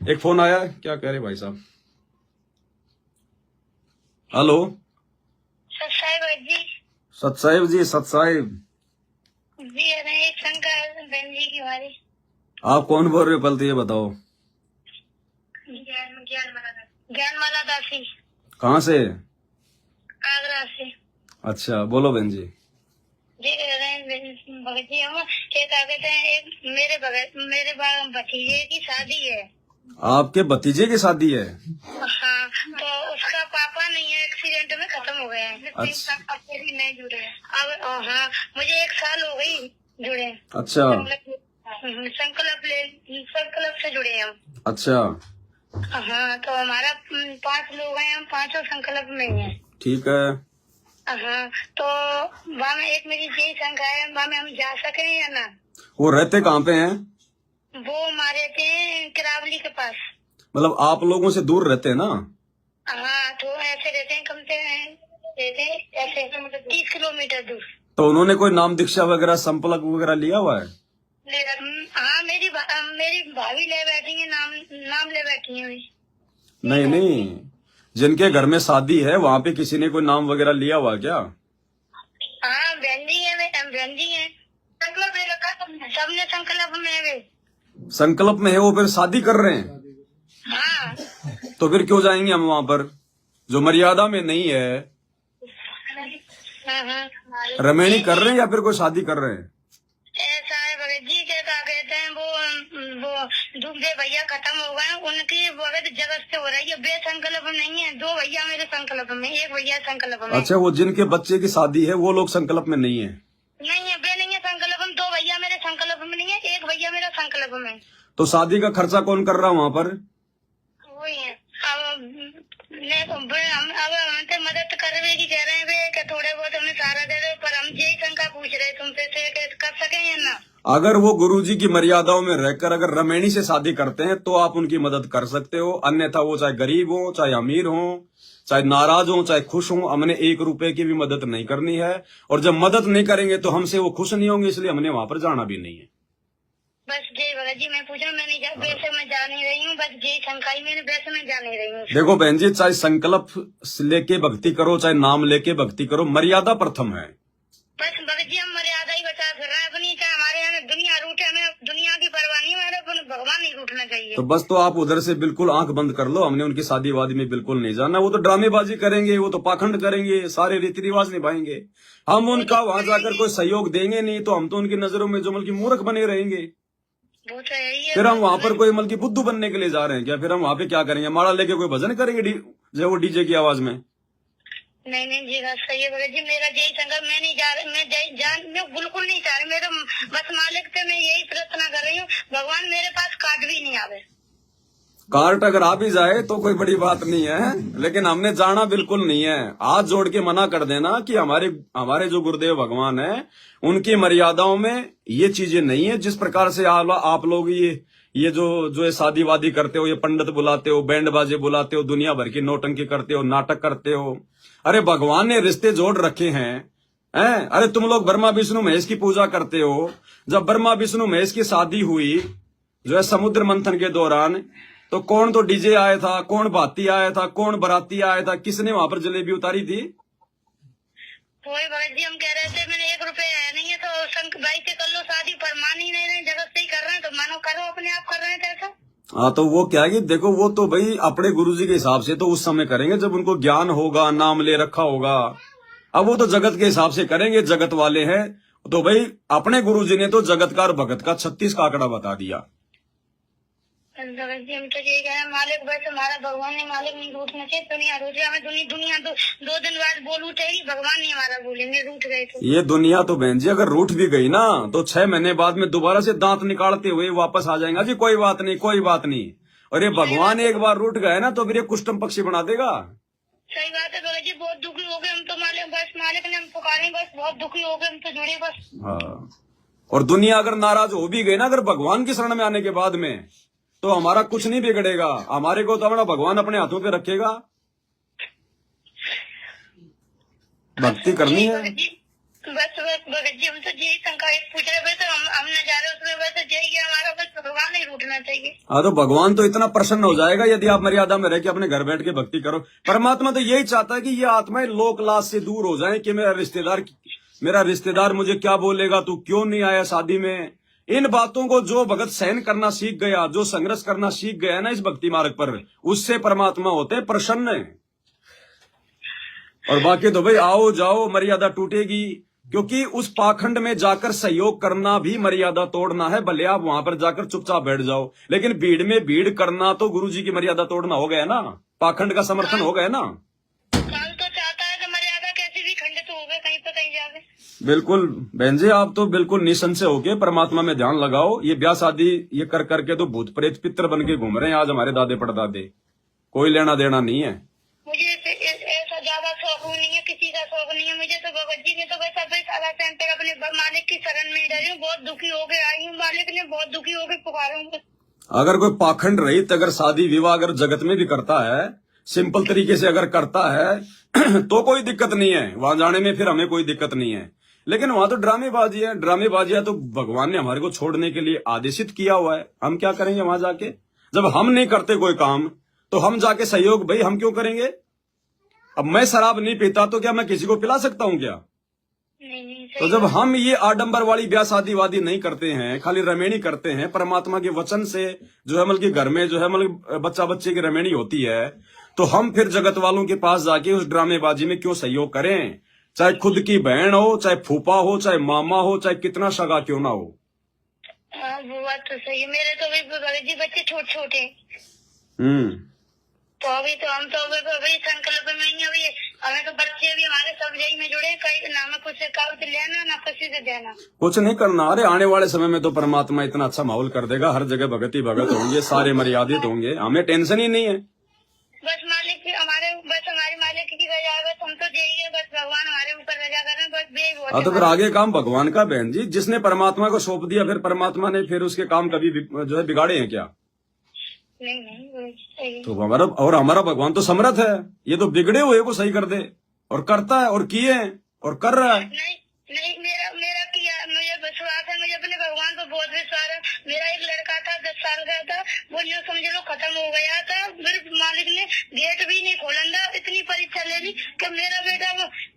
एक फोन आया है, क्या कह रहे भाई साहब? हेलो। सत्साहिब जी। सतसाहिब जी, सतसाहिब जी अरे एक शंकर बहन जी की हमारी आप कौन बोल रहे हो? पहले तो ये बताओ। ज्ञानमाला दासी, कहाँ से? आगरा से। अच्छा, बोलो बहन जी। जी भगत जी हम क्या कहते हैं, एक मेरे भतीजे की शादी है। आपके भतीजे की शादी है? हाँ, तो उसका पापा नहीं है, एक्सीडेंट में खत्म हो गया है। अच्छा। अब भी नहीं जुड़े अब। हाँ, मुझे 1 साल हो गई जुड़े। अच्छा। संकल्प से जुड़े हम। अच्छा, हाँ, तो हमारा 5 लोग हैं, हम 5 संकल्प में ही हैं। ठीक है। हाँ, तो वहाँ में एक मेरी यही शंका है, वहाँ में हम जा सके या ना? वो रहते कहाँ पे हैं? वो हमारे थे किरावली के पास। मतलब आप लोगों से दूर रहते हैं ना? हाँ, तो ऐसे रहते हैं, कम से रहते हैं ऐसे 30 किलोमीटर दूर। तो उन्होंने कोई नाम दीक्षा वगैरह संपलक वगैरह लिया हुआ है? हाँ, मेरी भाभी ले बैठी है, नाम ले बैठी है। नहीं नहीं, जिनके घर में शादी है वहाँ पे किसी ने कोई नाम वगैरह लिया हुआ है क्या? हाँ, बहनजी है, बहनजी है। संकल्प में रखा सबने, संकल्प में है वे। संकल्प में है वो, फिर शादी कर रहे हैं? हाँ। तो फिर क्यों जाएंगे हम वहाँ पर जो मर्यादा में नहीं है? रमेणी कर रहे हैं या फिर कोई शादी कर रहे हैं? ऐसा है भगत जी, क्या कहते हैं, वो दूसरे भैया खत्म हो गए, उनकी भगत जगत से हो रही है। बे संकल्प नहीं है, 2 भैया मेरे संकल्प में, 1 भैया संकल्प में। अच्छा, वो जिनके बच्चे की शादी है वो लोग संकल्प में नहीं है? नहीं है, बे नहीं है संकल्प में। 2 भैया मेरे संकल्प में नहीं है, 1 भैया मेरा संकल्प में। तो शादी का खर्चा कौन कर रहा है वहाँ पर? वही है। हम अब हमसे मदद करवे की कह रहे हैं वे, कि थोड़े बहुत हमें सहारा दे दो, पर हम यही शंका पूछ रहे तुमसे से कि कर सके या ना? अगर वो गुरुजी की मर्यादाओं में रहकर अगर रमेणी से शादी करते हैं तो आप उनकी मदद कर सकते हो, अन्यथा वो चाहे गरीब हो, चाहे अमीर हो, चाहे नाराज हो, चाहे खुश हो, हमने 1 रुपए की भी मदद नहीं करनी है। और जब मदद नहीं करेंगे तो हमसे वो खुश नहीं होंगे, इसलिए हमने वहां पर जाना भी नहीं है। बस जय भगत जी, मैं पूछ रहा हूँ, मैं नहीं वैसे मैं जा नहीं रही हूँ, बस जय शंका ही मैंने, वैसे मैं जा नहीं रही हूँ। देखो बहन जी, चाहे संकल्प लेके भक्ति करो, चाहे नाम लेके भक्ति करो, मर्यादा प्रथम है। बस भगत जी, हम मर्यादा ही बचा कर रहे हैं अपनी, चाहे हमारे यहाँ दुनिया रूठे, हमें दुनिया की परवाह नहीं, हमारे भगवान नहीं रूठना चाहिए। तो बस, तो आप उधर से बिल्कुल आंख बंद कर लो, हमने उनकी शादी वादी में बिल्कुल नहीं जाना। वो तो ड्रामेबाजी करेंगे, वो तो पाखंड करेंगे, सारे रीति रिवाज निभाएंगे। हम उनका वहां जाकर कोई सहयोग देंगे नहीं, तो हम तो उनकी नजरों में जो मतलब मूर्ख बने रहेंगे। वो तो यही है। फिर हम वहां पर कोई मतलब बुद्धू बनने के लिए जा रहे हैं क्या? फिर हम वहां पे क्या करेंगे? माला लेके कोई भजन करेंगे जो वो डीजे की आवाज में? नहीं नहीं जी, बात सही है भगत जी, मेरा यही संकल्प, मैं नहीं जा रही, मैं बिल्कुल नहीं चाह रही। मेरे बस मालिक से मैं यही प्रार्थना कर रही हूँ, भगवान मेरे पास कार्ड भी नहीं आवे। कार्ट अगर आ भी जाए तो कोई बड़ी बात नहीं है, लेकिन हमने जाना बिल्कुल नहीं है। हाथ जोड़ के मना कर देना कि हमारे जो गुरुदेव भगवान है उनकी मर्यादाओं में ये चीजें नहीं है। जिस प्रकार से आप लोग ये जो ये शादी वादी करते हो, ये पंडित बुलाते हो, बैंड बाजे बुलाते हो, दुनिया भर की नौटंकी करते हो, नाटक करते हो। अरे भगवान ने रिश्ते जोड़ रखे हैं। अरे तुम लोग ब्रह्मा विष्णु महेश की पूजा करते हो। जब ब्रह्मा विष्णु महेश की शादी हुई जो है समुद्र मंथन के दौरान, तो कौन तो डीजे आया था, कौन भाती आया था, कौन बराती आया था, किसने वहां पर जलेबी उतारी थी? वही भगत जी हम कह रहे थे, मैंने 1 रुपया आया नहीं है, तो शंख भाई से कर लो शादी, पर मान ही नहीं रहे, जगत से ही कर रहे हैं, तो मानो करो, अपने आप कर रहे हैं कैसा? हाँ, तो वो क्या है कि देखो, वो तो भाई अपने गुरुजी के हिसाब से तो उस समय करेंगे जब उनको ज्ञान होगा, नाम ले रखा होगा। अब वो तो जगत के हिसाब से करेंगे, जगत वाले हैं। तो भाई अपने गुरुजी ने तो जगत का और भगत का 36 का आंकड़ा बता दिया। भगत जी हम तो यही कह रहे हैं, मालिक बस हमारा भगवान ने, मालिक नहीं रूठना चाहिए, दुनिया रूठ रही, हमें दुनिया 2 दिन बाद बोल उठेगी, भगवान नहीं हमारा बोलेंगे, रूठ गए तो। ये दुनिया तो बहन जी अगर रूठ भी गई ना तो 6 महीने बाद में दोबारा से दांत निकालते हुए वापस आ जाएगा जी, कोई बात नहीं, कोई बात नहीं। और ये भगवान एक बार रूठ गए ना तो फिर ये कुष्टम पक्षी बना देगा। सही बात है भगत जी, बहुत दुखी हो गए हम तो, मालिक ने हम पुकारे, बस बहुत दुखी हो गए हम तो, जुड़े बस। हाँ, और दुनिया अगर नाराज हो भी गई ना अगर भगवान की शरण में आने के बाद में, तो हमारा कुछ नहीं बिगड़ेगा। हमारे को तो हमारा भगवान अपने हाथों पे रखेगा। भक्ति करनी है। बस भगत जी हम तो यही शंका पूछ रहे थे, तो हम नजारे उसमें बस यही है हमारा, बस भगवान नहीं रूठना चाहिए। हाँ, तो भगवान तो इतना प्रसन्न हो जाएगा यदि आप मर्यादा में रह के अपने घर बैठ के भक्ति करो। परमात्मा तो यही चाहता है कि ये आत्माएं लोक लाज से दूर हो जाएं कि मेरा रिश्तेदार मुझे क्या बोलेगा, तू क्यों नहीं आया शादी में। इन बातों को जो भगत सहन करना सीख गया, जो संघर्ष करना सीख गया ना इस भक्ति मार्ग पर, उससे परमात्मा होते हैं प्रसन्न। और बाकी तो भाई आओ जाओ मर्यादा टूटेगी, क्योंकि उस पाखंड में जाकर सहयोग करना भी मर्यादा तोड़ना है। भले आप वहां पर जाकर चुपचाप बैठ जाओ, लेकिन भीड़ में भीड़ करना तो गुरुजी की मर्यादा तोड़ना हो गया ना, पाखंड का समर्थन हो गया ना। काल तो चाहता है कि मर्यादा कैसी भी खंडित हो गए कहीं पर कहीं जाके। बिल्कुल बहन जी, आप तो बिल्कुल निसंशय होके परमात्मा में ध्यान लगाओ। ये ब्याह शादी ये कर करके तो भूत प्रेत पितर बन के घूम रहे हैं आज हमारे दादे पड़दादे, कोई लेना देना नहीं है। मुझे ऐसा ज्यादा शौक नहीं है, किसी का शौक नहीं है मुझे। तो भगवत जी ने तो बस अभी सारा टाइम पर अपने मालिक की शरण में डरी हूँ, बहुत दुखी होके आई हूँ, मालिक ने बहुत दुखी होके पुकारा हूँ। अगर कोई पाखंड रहित अगर शादी विवाह अगर जगत में भी करता है, सिंपल तरीके से अगर करता है तो कोई दिक्कत नहीं है, वहां जाने में फिर हमें कोई दिक्कत नहीं है। लेकिन वहां तो ड्रामेबाजी है, ड्रामेबाजी है तो भगवान ने हमारे को छोड़ने के लिए आदेशित किया हुआ है। हम क्या करेंगे वहां जाके, जब हम नहीं करते कोई काम तो हम जाके सहयोग भाई हम क्यों करेंगे। अब मैं शराब नहीं पीता तो क्या मैं किसी को पिला सकता हूँ क्या। नहीं, तो जब हम ये आडंबर वाली ब्याह शादी वादी नहीं करते हैं, खाली रमेणी करते हैं, परमात्मा के वचन से जो है मतलब घर में जो है मतलब बच्चा बच्चे की रमेणी होती है, तो हम फिर जगत वालों के पास जाके उस ड्रामेबाजी में क्यों सहयोग करें। चाहे खुद की बहन हो, चाहे फूफा हो, चाहे मामा हो, चाहे कितना सगा क्यों ना हो। वो बात तो सही है। मेरे तो भी भगत जी बच्चे छोटे छोटे, तो अभी तो हम तो अभी संकल्प में ही अभी हमें तो बच्चे भी हमारे सब यही में जुड़े, कहीं ना हमें कुछ कागज लेना ना किसी से देना, कुछ नहीं करना। अरे आने वाले समय में तो परमात्मा इतना अच्छा माहौल कर देगा, हर जगह भगत ही भगत होंगे, सारे मर्यादित होंगे, हमें टेंशन ही नहीं है। बस मालिक हमारे मालिक की रजा है, बस हम तो यही है, बस भगवान हमारे ऊपर रजा कर रहे हैं, बस यही बहुत। तो फिर आगे काम भगवान का बहन जी, जिसने परमात्मा को सौंप दिया फिर परमात्मा ने फिर उसके काम कभी जो है बिगाड़े हैं क्या। नहीं तो हमारा भगवान तो समर्थ है, ये तो बिगड़े हुए को सही कर दे, और करता है और किए और कर रहा है। नहीं मेरा किया, मुझे विश्वास है, मुझे अपने भगवान पर बहुत विश्वास है। मेरा एक लड़का था 10 साल का था, वो जो समझ लो खत्म हो गया था, फिर मालिक ने गेट भी नहीं खोलन था, इतनी परीक्षा ले ली कि मेरा बेटा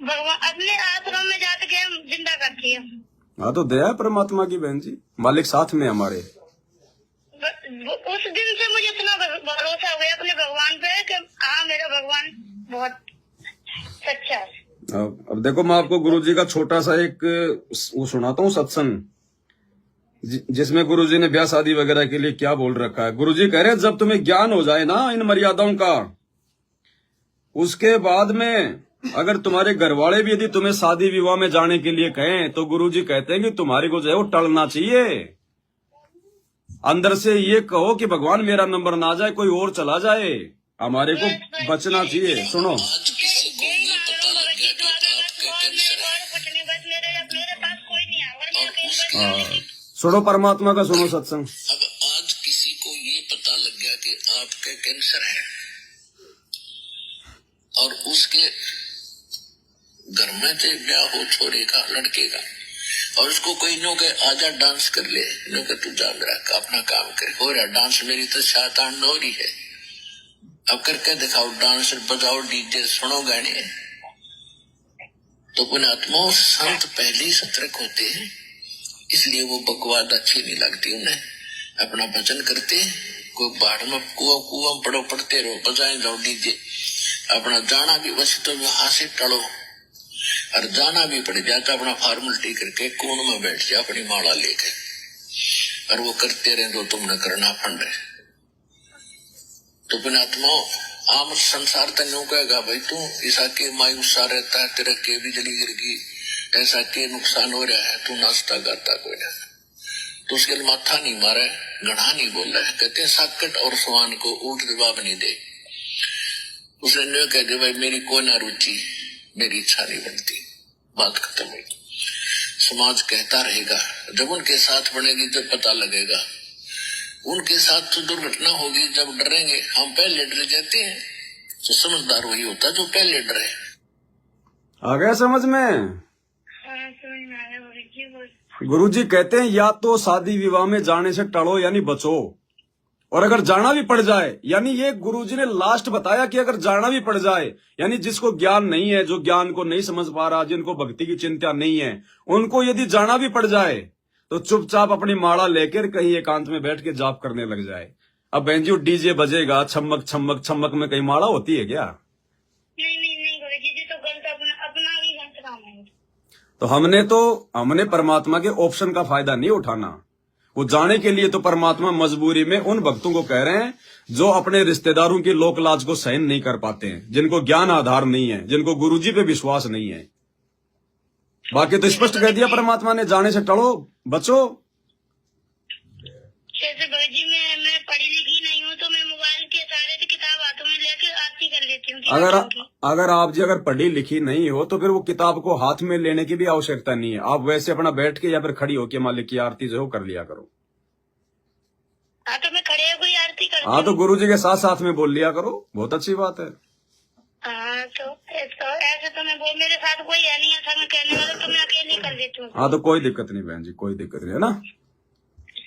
भगवान अपने आश्रम में जाके जिंदा कर दिया। हाँ तो दया परमात्मा की बहन जी, मालिक साथ में हमारे। उस दिन से मुझे इतना भरोसा हो गया अपने भगवान पे कि हाँ मेरा भगवान बहुत सच्चा है। अब देखो मैं आपको गुरुजी का छोटा सा एक वो सुनाता हूँ सत्संग, जिसमें गुरुजी ने ब्याह शादी वगैरह के लिए क्या बोल रखा है। गुरुजी कह रहे हैं जब तुम्हें ज्ञान हो जाए ना इन मर्यादाओं का, उसके बाद में अगर तुम्हारे घर वाले भी यदि तुम्हें शादी विवाह में जाने के लिए कहें तो गुरुजी कहते हैं कि तुम्हारे को जो है वो टलना चाहिए। अंदर से ये कहो कि भगवान मेरा नंबर ना जाए, कोई और चला जाए, हमारे को बचना चाहिए। सुनो सुनो परमात्मा का सुनो सत्संग। अब आज किसी को ये पता लग गया कि आपके कैंसर है और उसके घर में थे ब्याह हो छोरे का लड़के का, और उसको कोई नो के आजा डांस कर ले, नो के तू जान रहा अपना काम करे, हो रहा डांस, मेरी तो शातान हो रही है, अब करके दिखाओ डांस, बजाओ डीजे, सुनो गाने। तो पुण्यात्मा संत पहले ही सतर्क होते हैं, इसलिए वो बकवाद अच्छी नहीं लगती उन्हें, अपना भजन करते, कोई बाढ़ में कुआं पड़ो पड़ते रहो, बजाए जाओ डीजे, अपना जाना भी बस तो वहां से टलो, और जाना भी पड़ जाता अपना फॉर्मेलिटी करके कोण में बैठ जा अपनी माला लेके, और वो करते रहे तो तुमने करना फंड है। तो पुण्यात्मा आम संसार तन्यों कहेगा भाई तू ऐसा के मायूसा रहता है, तेरा के बिजली गिर गई, ऐसा के नुकसान हो रहा है, तू नाचता गाता कोई ना, तो उसके लिए माथा नहीं मारा है, गढ़ा नहीं बोल रहा है। कहते हैं साकट और स्वान को ऊंट जवाब नहीं दे, उसने न कह दे भाई मेरी कोई ना रुचि, मेरी इच्छा नहीं बनती, बात खत्म हुई। समाज कहता रहेगा, जब उनके साथ बनेगी जब पता लगेगा, उनके साथ तो दुर्घटना होगी जब डरेंगे, हम पहले डर जाते हैं, तो समझदार वही होता जो पहले डरे। आ गया समझ में। गुरुजी कहते हैं या तो शादी विवाह में जाने से टलो यानी बचो, और अगर जाना भी पड़ जाए, यानी ये गुरुजी ने लास्ट बताया कि अगर जाना भी पड़ जाए, यानी जिसको ज्ञान नहीं है, जो ज्ञान को नहीं समझ पा रहा, जिनको भक्ति की चिंता नहीं है, उनको यदि जाना भी पड़ जाए तो चुपचाप अपनी माला लेकर कहीं एकांत में बैठ के जाप करने लग जाए। अब बहन जी डीजे बजेगा, छमक छमक छमक में कहीं माला होती है क्या? नहीं गुरुजी जी, तो गलत अपना भी गलत काम है। तो हमने परमात्मा के ऑप्शन का फायदा नहीं उठाना। वो जाने के लिए तो परमात्मा मजबूरी में उन भक्तों को कह रहे हैं जो अपने रिश्तेदारों की लोक लाज को सहन नहीं कर पाते हैं, जिनको ज्ञान आधार नहीं है, जिनको गुरुजी पे विश्वास नहीं है। बाकी तो स्पष्ट कह दिया परमात्मा ने, जाने से टलो बचो। जैसे गुरुजी मैं पढ़ी लिखी नहीं हूँ, तो मैं मोबाइल के सारे किताब हाथों में लेके आरती कर लेती हूँ। अगर आप जी अगर पढ़ी लिखी नहीं हो तो फिर वो किताब को हाथ में लेने की भी आवश्यकता नहीं है। आप वैसे अपना बैठ के या फिर खड़ी होके मालिक की आरती जो कर लिया करो। हाँ तो मैं खड़े होकर आरती करती हाँ तो गुरुजी के साथ साथ में बोल लिया करो, बहुत अच्छी बात है। हाँ तो ऐसे तो मैं मेरे साथ कोई है नहीं ऐसा मैं कहने वाला, तो मैं अकेली कर देती हूँ। हाँ तो कोई दिक्कत नहीं बहन जी, कोई दिक्कत नहीं है ना।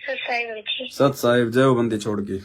सत साहिब सत साहिब जय हो बंदी छोड़ के।